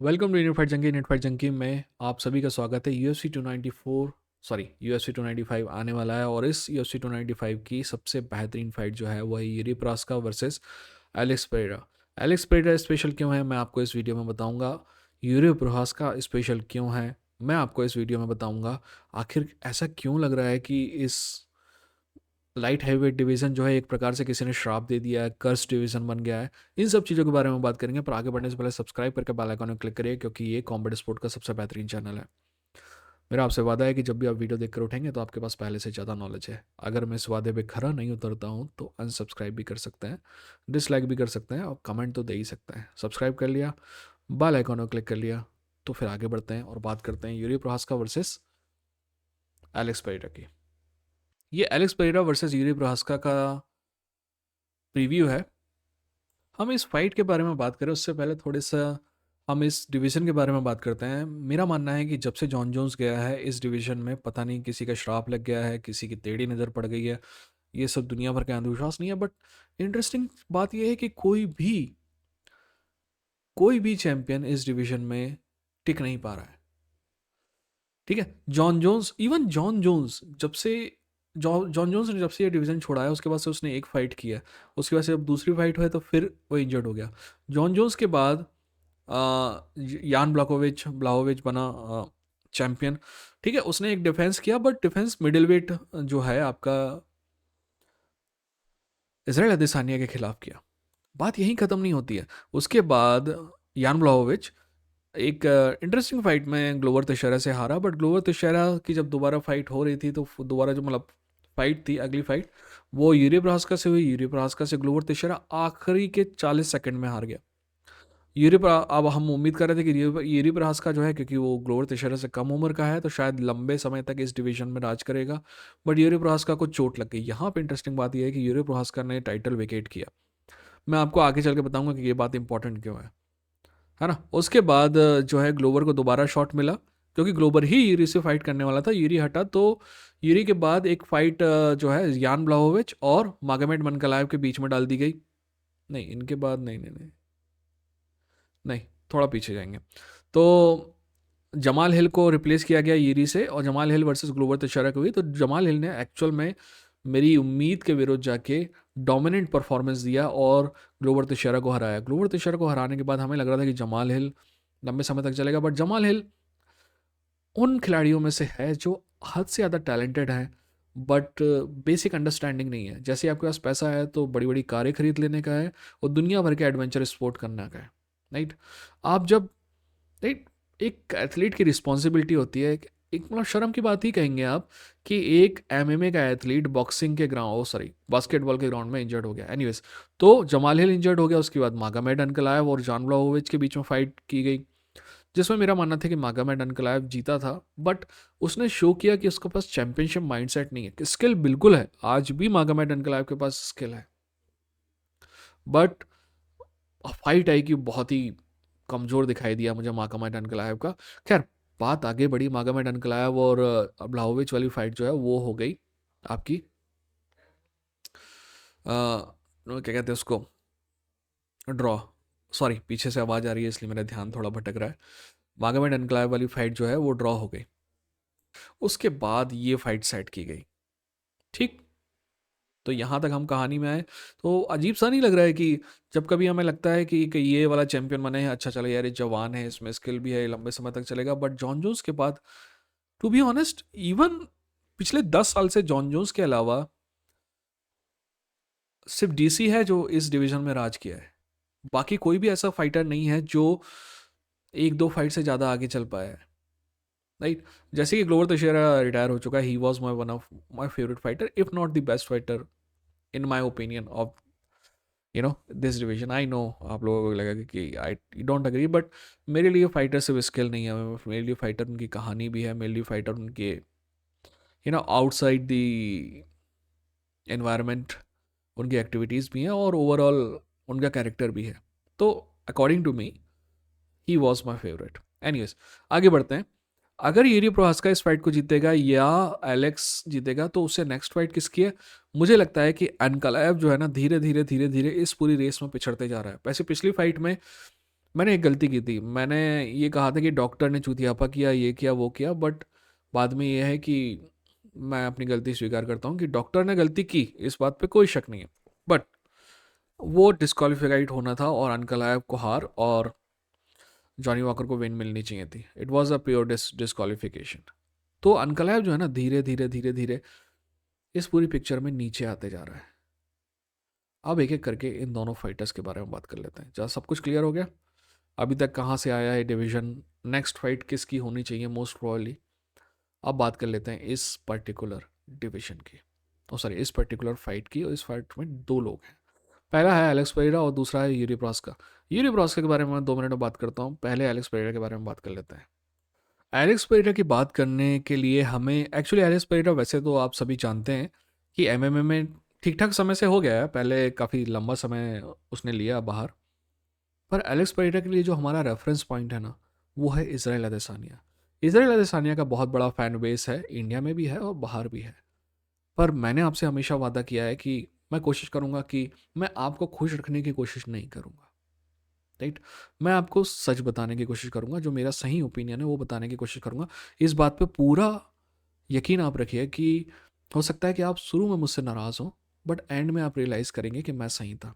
Welcome to Unified Junkie. Unified Junkie में आप सभी का स्वागत है। यूएफसी 294 सॉरी यूएफसी 295 आने वाला है और इस यूएफसी 295 की सबसे बेहतरीन फाइट जो है वो है Jiri Prochazka versus Alex Pereira. Alex Pereira special क्यों है मैं आपको इस वीडियो में बताऊंगा। यूरी प्रास्का स्पेशल क्यों है मैं आपको इस वीडियो में बताऊंगा। आखिर ऐसा क्यों लग रहा है कि इस लाइट हैवीवेट डिवीज़न जो है एक प्रकार से किसी ने श्राप दे दिया है, कर्स डिवीज़न बन गया है। इन सब चीज़ों के बारे में बात करेंगे, पर आगे बढ़ने से पहले सब्सक्राइब करके बेल आइकन में क्लिक करिए क्योंकि ये कॉम्बैट स्पोर्ट का सबसे बेहतरीन चैनल है। मेरा आपसे वादा है कि जब भी आप वीडियो देखकर उठेंगे तो आपके पास पहले से ज़्यादा नॉलेज है। अगर मैं इस वादे पे खरा नहीं उतरता हूँ तो अनसब्सक्राइब भी कर सकते हैं, डिसलाइक भी कर सकते हैं और कमेंट तो दे ही सकते हैं। सब्सक्राइब कर लिया, बेल आइकन में क्लिक कर लिया, तो फिर आगे बढ़ते हैं और बात करते हैं Yuri Prochazka versus Alex Pereira की। ये Alex Pereira versus Yuri Prochazka का प्रीव्यू है। हम इस फाइट के बारे में बात करें उससे पहले थोड़े सा हम इस डिवीज़न के बारे में बात करते हैं। मेरा मानना है कि जब से जॉन जोन्स गया है इस डिवीज़न में, पता नहीं किसी का श्राप लग गया है, किसी की टेढ़ी नज़र पड़ गई है। ये सब दुनिया भर का अंधविश्वास नहीं है, बट इंटरेस्टिंग बात यह है कि कोई भी चैंपियन इस डिवीज़न में टिक नहीं पा रहा है। ठीक है, जॉन जोन्स जब से जॉन जोन्स ने जब से ये डिवीज़न छोड़ा है उसके बाद से उसने एक फाइट किया है। उसके बाद से जब दूसरी फाइट हुई तो फिर वो इंजर्ड हो गया। जॉन जोन्स के बाद यान ब्लाहोविच बना चैंपियन। ठीक है, उसने एक डिफेंस किया बट डिफेंस मिडिल वेट जो है आपका इसराइल अदेसानिया के खिलाफ किया। बात यहीं ख़त्म नहीं होती है। उसके बाद यान ब्लाहोविच एक इंटरेस्टिंग फाइट में ग्लोवर तशेरा से हारा, बट ग्लोवर तशेरा की जब दोबारा फाइट हो रही थी तो दोबारा जो मतलब फाइट थी अगली फाइट वो यूरी प्रहास्का से हुई। यूरी प्रहास्का से ग्लोवर तशेरा आखिरी के 40 सेकंड में हार गया। अब हम उम्मीद कर रहे थे कि यूरी प्रहास्का जो है, क्योंकि वो ग्लोवर तशेरा से कम उम्र का है तो शायद लंबे समय तक इस डिवीजन में राज करेगा, बट यूरी प्रहास्का को चोट लग गई। यहाँ पे इंटरेस्टिंग बात यह है कि यूरी प्रहास्का ने टाइटल वेकेट किया। मैं आपको आगे चल के बताऊंगा कि ये बात इंपॉर्टेंट क्यों है ना। उसके बाद जो है ग्लोवर को दोबारा शॉट मिला क्योंकि ग्लोवर ही यूरी से फाइट करने वाला था। यूरी हटा तो यूरी के बाद एक फाइट जो है यान ब्लाहोविच और मागोमेड मनकलाएव के बीच में डाल दी गई। नहीं, इनके बाद नहीं नहीं नहीं नहीं, थोड़ा पीछे जाएंगे तो जमाल हिल को रिप्लेस किया गया यूरी से और जमाल हिल वर्सेस ग्लोवर तशेरा हुई। तो जमाल हिल ने एक्चुअल में मेरी उम्मीद के विरुद्ध जाके डोमिनेंट परफॉर्मेंस दिया और ग्लोवर तशेरा को हराया। ग्लोवर तशेरा को हराने के बाद हमें लग रहा था कि जमाल हिल लंबे समय तक चलेगा, बट जमाल हिल उन खिलाड़ियों में से है जो हद से ज़्यादा टैलेंटेड है बट बेसिक अंडरस्टैंडिंग नहीं है। जैसे आपके पास पैसा है तो बड़ी बड़ी कारें खरीद लेने का है और दुनिया भर के एडवेंचर स्पोर्ट करने का है, राइट। आप जब राइट, एक एथलीट की रिस्पॉन्सिबिलिटी होती है, एक मतलब शर्म की बात ही कहेंगे आप कि एक एमएमए का एथलीट बॉक्सिंग के ग्राउंड सॉरी बास्केटबॉल के ग्राउंड में इंजर्ड हो गया। एनीवेज, तो जमाल हिल इंजर्ड हो गया। उसके बाद मागामेड अनकलाएव और जान ब्लाहोविच के बीच में फाइट की गई जिसमें मेरा मानना था कि मागामेड अनकलाएव जीता था, बट उसने शो किया कि उसके पास चैंपियनशिप माइंडसेट नहीं है। स्किल बिल्कुल है, आज भी मागामेड अनकलाएव के पास स्किल है, बट फाइट आई कि बहुत ही कमज़ोर दिखाई दिया मुझे मागामेड अनकलाएव का। खैर, बात आगे बढ़ी। मागामेड अनकलाएव और ब्लाहोविच वाली फाइट जो है वो हो गई आपकी क्या कहते हैं उसको, ड्रॉ। सॉरी, पीछे से आवाज़ आ रही है इसलिए मेरा ध्यान थोड़ा भटक रहा है। मागामेड अनकलाएव वाली फाइट जो है वो ड्रॉ हो गई। उसके बाद ये फाइट सेट की गई। ठीक, तो यहाँ तक हम कहानी में आए तो अजीब सा नहीं लग रहा है कि जब कभी हमें लगता है कि ये वाला चैंपियन बने हैं, अच्छा चलो यार ये जवान है, इसमें स्किल भी है, लंबे समय तक चलेगा, बट जॉन जोन्स के बाद टू बी ऑनेस्ट इवन पिछले 10 साल से जॉन जोन्स के अलावा सिर्फ डीसी है जो इस डिवीजन में राज किया है। बाकी कोई भी ऐसा फाइटर नहीं है जो एक दो फाइट से ज़्यादा आगे चल पाया है, राइट। जैसे कि ग्लोवर तशेरा रिटायर हो चुका है, ही was my one of my favourite fighter if not the best fighter in my opinion of this division. I know आप लोगों को लगेगा कि आई डोंट अग्री, बट मेरे लिए फाइटर सिर्फ स्किल नहीं है, मेरे लिए फाइटर उनकी कहानी भी है, मेरे लिए फाइटर उनके आउटसाइड द एनवायरनमेंट उनकी एक्टिविटीज़ भी हैं और ओवरऑल उनका कैरेक्टर भी है। तो according to me he was my favourite. Anyways, आगे बढ़ते हैं। अगर यूरी प्रोहास्का इस फाइट को जीतेगा या एलेक्स जीतेगा तो उससे नेक्स्ट फाइट किसकी है? मुझे लगता है कि अनकलाएव जो है ना धीरे धीरे इस पूरी रेस में पिछड़ते जा रहा है। वैसे पिछली फाइट में मैंने एक गलती की थी, मैंने ये कहा था कि डॉक्टर ने चूतियापा किया, ये किया वो किया, बट बाद में ये है कि मैं अपनी गलती स्वीकार करता हूँ कि डॉक्टर ने गलती की, इस बात पे कोई शक नहीं है। बट वो डिस्क्वालीफाइड होना था और अनकलायब को हार और जॉनी वॉकर को विन मिलनी चाहिए थी। It was a pure disqualification. तो अनकलायब जो है ना, धीरे धीरे धीरे धीरे इस पूरी पिक्चर में नीचे आते जा रहा है। अब एक एक करके इन दोनों फाइटर्स के बारे में बात कर लेते हैं। जहाँ सब कुछ क्लियर हो गया अभी तक, कहाँ से आया है डिवीजन, नेक्स्ट फाइट किसकी होनी चाहिए मोस्ट प्रोबेबली। अब बात कर लेते हैं इस पर्टिकुलर डिवीजन की, ओ सॉरी इस पर्टिकुलर फाइट की। और इस फाइट में दो लोग हैं, पहला है एलेक्स पेरेरा और दूसरा है यूरी प्रोस्का। यूरी प्रोस्का के बारे में मैं 2 मिनट में बात करता हूँ, पहले एलेक्स पेरेरा के बारे में बात कर लेते हैं। एलेक्स पेरेरा की बात करने के लिए हमें एक्चुअली, एलेक्स पेरेरा वैसे तो आप सभी जानते हैं कि एमएमए में ठीक ठाक समय से हो गया है, पहले काफ़ी लंबा समय उसने लिया बाहर। पर एलेक्स पेरेरा के लिए जो हमारा रेफरेंस पॉइंट है ना, वो है इजराइल अदेसानिया। इजराइल अदेसानिया का बहुत बड़ा फैन बेस है, इंडिया में भी है और बाहर भी है। पर मैंने आपसे हमेशा वादा किया है कि मैं कोशिश करूंगा कि मैं आपको खुश रखने की कोशिश नहीं करूंगा, राइट। मैं आपको सच बताने की कोशिश करूंगा, जो मेरा सही ओपिनियन है वो बताने की कोशिश करूंगा। इस बात पे पूरा यकीन आप रखिए कि हो सकता है कि आप शुरू में मुझसे नाराज़ हों, बट एंड में आप रियलाइज़ करेंगे कि मैं सही था।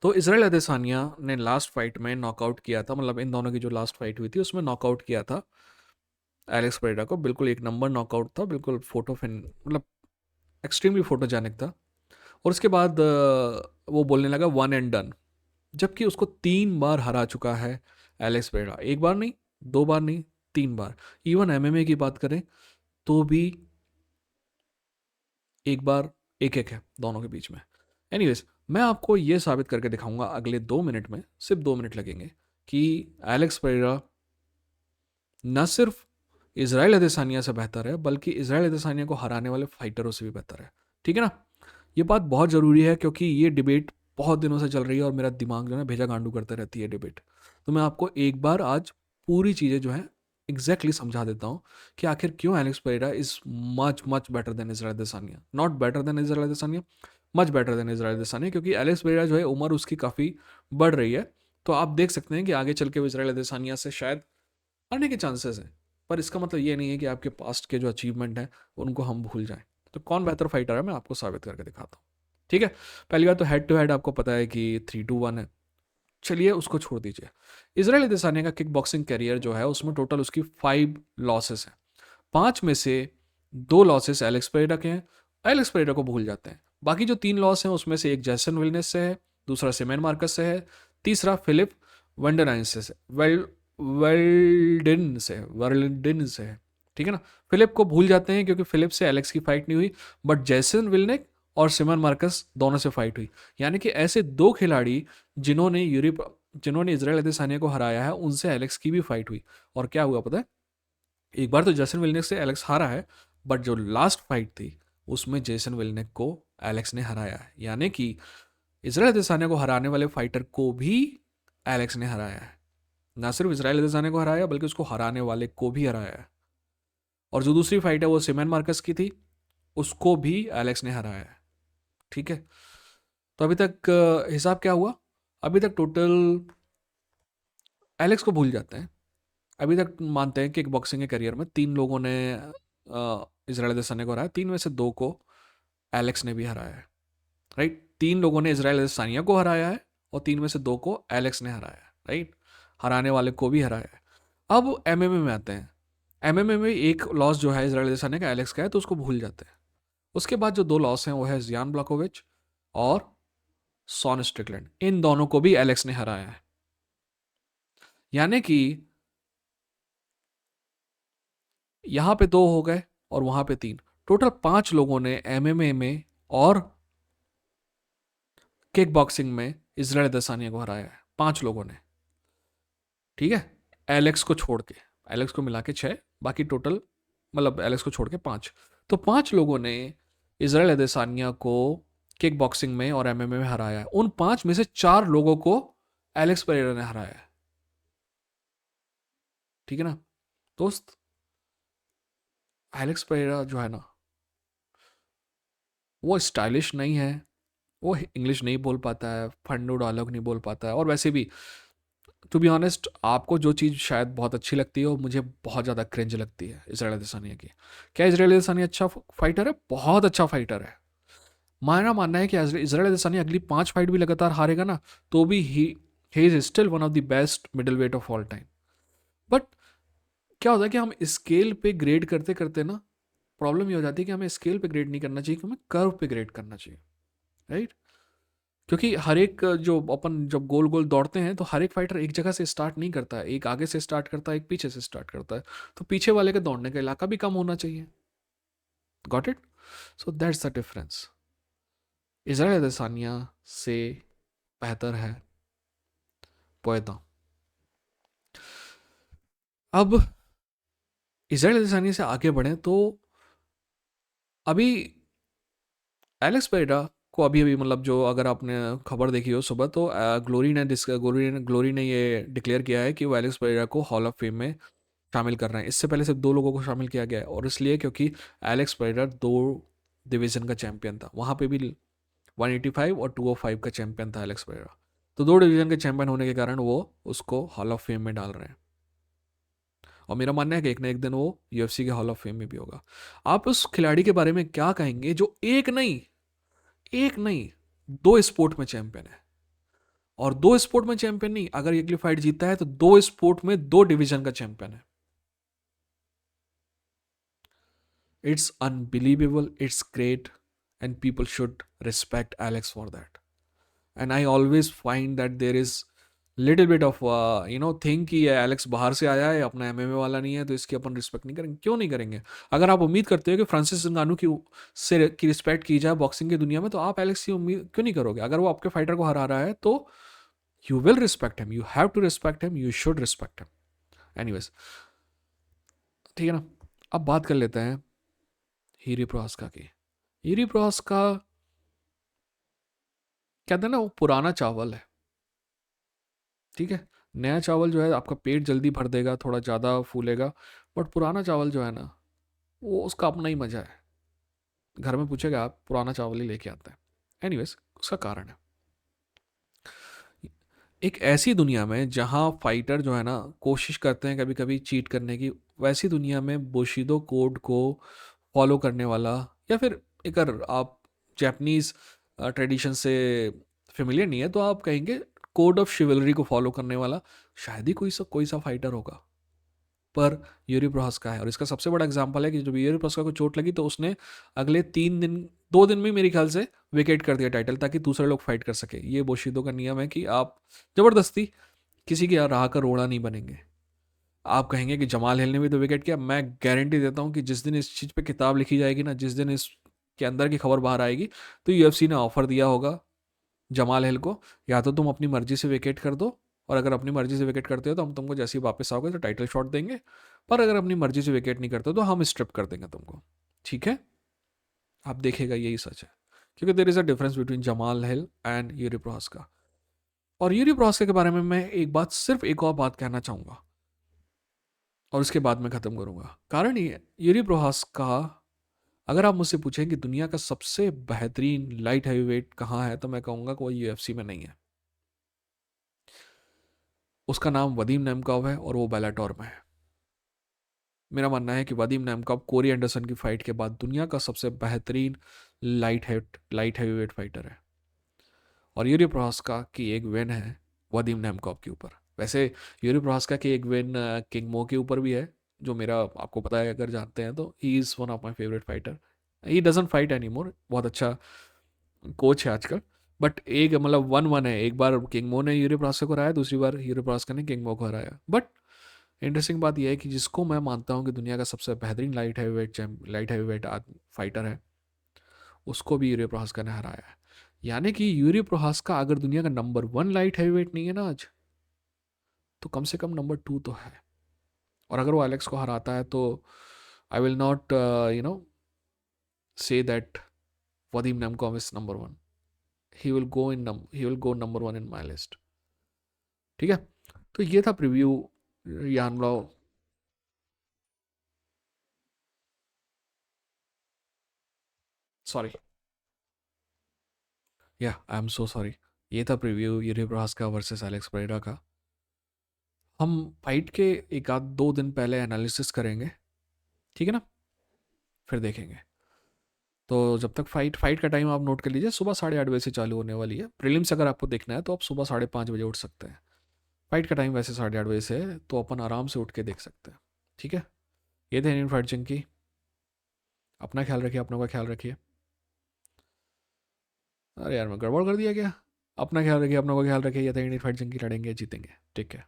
तो इजराइल अदेसानिया ने लास्ट फाइट में नॉकआउट किया था, मतलब इन दोनों की जो लास्ट फाइट हुई थी उसमें नॉकआउट किया था एलेक्स पेरेरा को। बिल्कुल एक नंबर नॉकआउट था, बिल्कुल फोटो फिन, मतलब एक्सट्रीमली फोटोजेनिक था। और उसके बाद वो बोलने लगा वन एंड डन, जबकि उसको 3 बार हरा चुका है एलेक्स पेरेरा। एक बार नहीं, 2 बार नहीं, 3 बार। इवन एमएमए की बात करें तो भी एक बार, एक एक है दोनों के बीच में। एनीवेज, मैं आपको ये साबित करके दिखाऊंगा अगले 2 मिनट में, सिर्फ 2 मिनट लगेंगे, कि एलेक्स पेरेरा न सिर्फ इजराइल अदेसानिया से बेहतर है, बल्कि इजराइल अदेसानिया को हराने वाले फाइटरों से भी बेहतर है। ठीक है ना? ये बात बहुत ज़रूरी है क्योंकि ये डिबेट बहुत दिनों से चल रही है और मेरा दिमाग जो है ना भेजा गांडू करते रहती है डिबेट। तो मैं आपको एक बार आज पूरी चीज़ें जो हैं एग्जैक्टली समझा देता हूँ कि आखिर क्यों Alex Pereira is much much better than Israel Adesanya. Not better than Israel Adesanya, much better than Israel Adesanya, क्योंकि एलेक्स पेरेरा जो है उम्र उसकी काफ़ी बढ़ रही है। तो आप देख सकते हैं कि आगे चल के वो इजराइल अदेसानिया से शायद आने के चांसेस हैं। पर इसका मतलब ये नहीं है कि आपके पास्ट के जो अचीवमेंट हैं उनको हम भूल जाएं। तो कौन बेहतर फाइटर है मैं आपको साबित करके दिखाता हूँ। ठीक है? पहली बात तो हेड टू हेड आपको पता है कि 3-2-1 है। चलिए उसको छोड़ दीजिए। इजराइल अदेसानिया का किक बॉक्सिंग करियर जो है उसमें टोटल उसकी 5 लॉसेस हैं। 5 में से 2 लॉसेस एलेक्स पेरेरा के हैं। एलेक्स पेरेरा को भूल जाते हैं। बाकी जो 3 लॉस हैं उसमें से एक जैसन विल्नेस से है, दूसरा सिमेन मार्कस से है, तीसरा फिलिप वेंडरनाइन से वर्ल्डिन से है। ठीक है ना? फिलिप को भूल जाते हैं क्योंकि फिलिप से एलेक्स की फाइट नहीं हुई, बट जैसन विल्नेक और सिमन मार्कस दोनों से फाइट हुई। यानी कि ऐसे 2 खिलाड़ी जिन्होंने यूरोप जिन्होंने इजराइल अदेसानिया को हराया है, उनसे एलेक्स की भी फाइट हुई। और क्या हुआ पता है? एक बार तो जेसन विल्नेक से एलेक्स हारा है, बट जो लास्ट फाइट थी उसमें जेसन विल्नेक को एलेक्स ने हराया है। यानी कि इजराइल अदेसानिया को हराने वाले फाइटर को भी एलेक्स ने हराया है। ना सिर्फ इजराइल अदेसानिया को हराया बल्कि उसको हराने वाले को भी हराया है। और जो दूसरी फाइट है वो सिमन मार्कस की थी, उसको भी एलेक्स ने हराया है। ठीक है? तो अभी तक हिसाब क्या हुआ? अभी तक टोटल, एलेक्स को भूल जाते हैं, अभी तक मानते हैं कि एक बॉक्सिंग के करियर में 3 लोगों ने इजराइल अदेसानिया को हराया, 3 में से 2 को एलेक्स ने भी हराया है, राइट। 3 लोगों ने इजराइल अदेसानिया को हराया है और 3 में से 2 को एलेक्स ने हराया है, राइट। हराने वाले को भी हराया है। अब एमएमए में आते हैं। एमएमए में एक लॉस जो है इजराइल अदेसानिया का, एलेक्स का है, तो उसको भूल जाते हैं। उसके बाद जो 2 लॉस हैं वो है जियान ब्लॉकोविच और सॉन स्ट्रिकलैंड। इन दोनों को भी एलेक्स ने हराया है। यानी कि यहाँ पे 2 हो गए और वहाँ पे 3, टोटल 5 लोगों ने एमएमए में और किक बॉक्सिंग में इजराइल अदेसानिया को हराया है। 5 लोगों ने, ठीक है, एलेक्स को छोड़ के। एलेक्स को मिला के 6, बाकी टोटल, मतलब एलेक्स को छोड़ के 5। तो 5 लोगों ने इजराइल अदेसानिया को किक बॉक्सिंग में और एमएमए में हराया है। उन 5 में से 4 लोगों को एलेक्स पेरेरा ने हराया है। ठीक है ना दोस्त? एलेक्स पेरेरा जो है ना, वो स्टाइलिश नहीं है, वो इंग्लिश नहीं बोल पाता है, फंडू डायलॉग नहीं बोल पाता है, और वैसे भी टू बी ऑनेस्ट, आपको जो चीज़ शायद बहुत अच्छी लगती है वो मुझे बहुत ज़्यादा क्रिंज लगती है इजराइल अदेसानिया की। क्या इजराइल अदेसानिया अच्छा फाइटर है? बहुत अच्छा फाइटर है। मेरा मानना है कि इजराइल अदेसानिया अगली 5 फाइट भी लगातार हारेगा ना, तो भी he is still one of the best middle weight of all time. But क्या होता है कि हम स्केल पे ग्रेड करते करते ना, प्रॉब्लम ये हो जाती है कि हमें स्केल पे ग्रेड नहीं करना चाहिए, हमें कर्व पे ग्रेड करना चाहिए, राइट? क्योंकि हर एक जो अपन जब गोल गोल दौड़ते हैं तो हर एक फाइटर एक जगह से स्टार्ट नहीं करता है, एक आगे से स्टार्ट करता है, एक पीछे से स्टार्ट करता है। तो पीछे वाले के दौड़ने का इलाका भी कम होना चाहिए। Got it? So that's the difference. Israel Adesanya से बेहतर है पोएता। अब इजराइल अदेसानिया से आगे बढ़े तो अभी एलेक्स पेरेरा को अभी अभी मतलब जो अगर आपने खबर देखी हो सुबह, तो ग्लोरी ने ये डिक्लेयर किया है कि वो एलेक्स पेरेरा को हॉल ऑफ फेम में शामिल कर रहे हैं। इससे पहले सिर्फ 2 लोगों को शामिल किया गया है, और इसलिए क्योंकि एलेक्स पेरेरा 2 डिवीज़न का चैंपियन था। वहाँ पे भी 185 और 205 का चैंपियन था एलेक्स पेरेरा। तो 2 डिवीज़न के चैंपियन होने के कारण वो उसको हॉल ऑफ फेम में डाल रहे हैं। और मेरा मानना है कि एक ना एक दिन वो यूएफसी के हॉल ऑफ फेम में भी होगा। आप उस खिलाड़ी के बारे में क्या कहेंगे जो एक नहीं 2 स्पोर्ट में चैंपियन है? और 2 स्पोर्ट में चैंपियन नहीं, अगर ये अगली फाइट जीतता है तो 2 स्पोर्ट में 2 डिवीजन का चैंपियन है। It's unbelievable, it's great, and people should respect Alex for that. And I always find that there is little bit of think कि एलेक्स बाहर से आया है, अपना एमएमए वाला नहीं है, तो इसकी अपन रिस्पेक्ट नहीं करेंगे। क्यों नहीं करेंगे? अगर आप उम्मीद करते हो कि फ्रांसिस नगानू की रिस्पेक्ट की जाए बॉक्सिंग की दुनिया में, तो आप एलेक्स की उम्मीद क्यों नहीं करोगे? अगर वो आपके फाइटर को हरा रहा है तो you will respect him, you have to respect him, you should respect him. Anyways, ठीक है ना? अब बात कर लेते हैं हीरी प्रोहास्का की। हीरी प्रोहास्का, कहते हैं ना, वो पुराना चावल है, ठीक है? नया चावल जो है आपका पेट जल्दी भर देगा, थोड़ा ज़्यादा फूलेगा। बट पुराना चावल जो है ना, वो उसका अपना ही मज़ा है। घर में पूछेगा आप, पुराना चावल ही लेके आता है। एनीवेज, उसका कारण है, एक ऐसी दुनिया में जहाँ फाइटर जो है ना कोशिश करते हैं कभी कभी चीट करने की, वैसी दुनिया में बोशिदो कोड को फॉलो करने वाला, या फिर एक, अगर आप जैपनीज ट्रेडिशन से फेमिलियर नहीं है तो आप कहेंगे कोड ऑफ शिवलरी को फॉलो करने वाला, शायद ही कोई सा फाइटर होगा। पर यूरी प्रोहास्का है, और इसका सबसे बड़ा एग्जांपल है कि जब यूरी प्रोहास्का को चोट लगी तो उसने अगले 3 दिन, 2 दिन में मेरे ख्याल से विकेट कर दिया टाइटल, ताकि दूसरे लोग फाइट कर सके। ये बोशिदो का नियम है कि आप ज़बरदस्ती किसी की राह का रोड़ा नहीं बनेंगे। आप कहेंगे कि जमाल हिल ने भी तो विकेट किया, मैं गारंटी देता हूँ कि जिस दिन इस चीज़ पे किताब लिखी जाएगी ना, जिस दिन इस के अंदर की खबर बाहर आएगी, तो यूएफसी ने ऑफर दिया होगा जमाल हिल को, या तो तुम अपनी मर्जी से विकेट कर दो, और अगर अपनी मर्जी से विकेट करते हो तो हम तुमको जैसे ही वापस आओगे तो टाइटल शॉट देंगे, पर अगर अपनी मर्जी से विकेट नहीं करते हो तो हम स्ट्रिप कर देंगे तुमको। ठीक है? आप देखेगा यही सच है, क्योंकि there is a difference between Jamal hill and Yuri Prochazka. और यूरी प्रोहास्का के बारे में मैं एक बात, सिर्फ एक और बात कहना चाहूँगा, और उसके बाद मैं ख़त्म करूँगा। कारण ये, यूरी प्रोहास्का, अगर आप मुझसे पूछें कि दुनिया का सबसे बेहतरीन लाइट हैवीवेट कहाँ है, तो मैं कहूँगा कि वो यूएफसी में नहीं है। उसका नाम वदीम नेमकॉव है और वो बेलाटोर में है। मेरा मानना है कि वदीम नेमकॉव कोरी एंडरसन की फाइट के बाद दुनिया का सबसे बेहतरीन लाइट हैवीवेट फाइटर है। और यूरी प्रोहास्का की एक विन है वदीम नेमकॉव के ऊपर। वैसे यूरी प्रोहास्का की एक विन किंग मो के ऊपर भी है, जो मेरा, आपको पता है अगर जानते हैं तो, he is one of my favourite fighter. He doesn't fight any more, बहुत अच्छा कोच है आजकल। बट एक मतलब 1-1 है, एक बार किंग मो ने यूरी प्रोहास्का को हराया, दूसरी बार यूरी प्रोहास्का ने किंग मो को हराया। बट इंटरेस्टिंग बात यह है कि जिसको मैं मानता हूँ कि दुनिया का सबसे बेहतरीन लाइट हैवीवेट फाइटर है, उसको भी यूरी प्रोहास्का ने हराया है। यानी कि यूरी प्रोहास्का अगर दुनिया का नंबर 1 लाइट हैवीवेट नहीं है ना आज, तो कम से कम नंबर 2 तो है। और अगर वो एलेक्स को हराता है तो I will not say that Vadim Nemkov is number 1। He will go number 1 in my list. ठीक है? तो ये था प्रीव्यू यान ब्लॉ, सॉरी, या आई एम सो सॉरी। ये था preview Yuri Prochazka versus Alex Pereira का। हम फाइट के एक आध 2 दिन पहले एनालिसिस करेंगे, ठीक है ना? फिर देखेंगे। तो जब तक फाइट का टाइम आप नोट कर लीजिए, सुबह 8:30 बजे से चालू होने वाली है। प्रीलिम्स अगर आपको देखना है तो आप सुबह 5:30 बजे उठ सकते हैं। फाइट का टाइम वैसे 8:30 बजे से है, तो अपन आराम से उठ के देख सकते हैं, ठीक है? ये थे इंडियन फाइट जंग की। अपना ख्याल रखिए, अपनों का ख्याल रखिए। अरे यार, मैं गड़बड़ कर दिया क्या? अपना ख्याल रखिए, अपनों का ख्याल रखिए। ये थे इंडियन फाइट जंग की, लड़ेंगे जीतेंगे, ठीक है।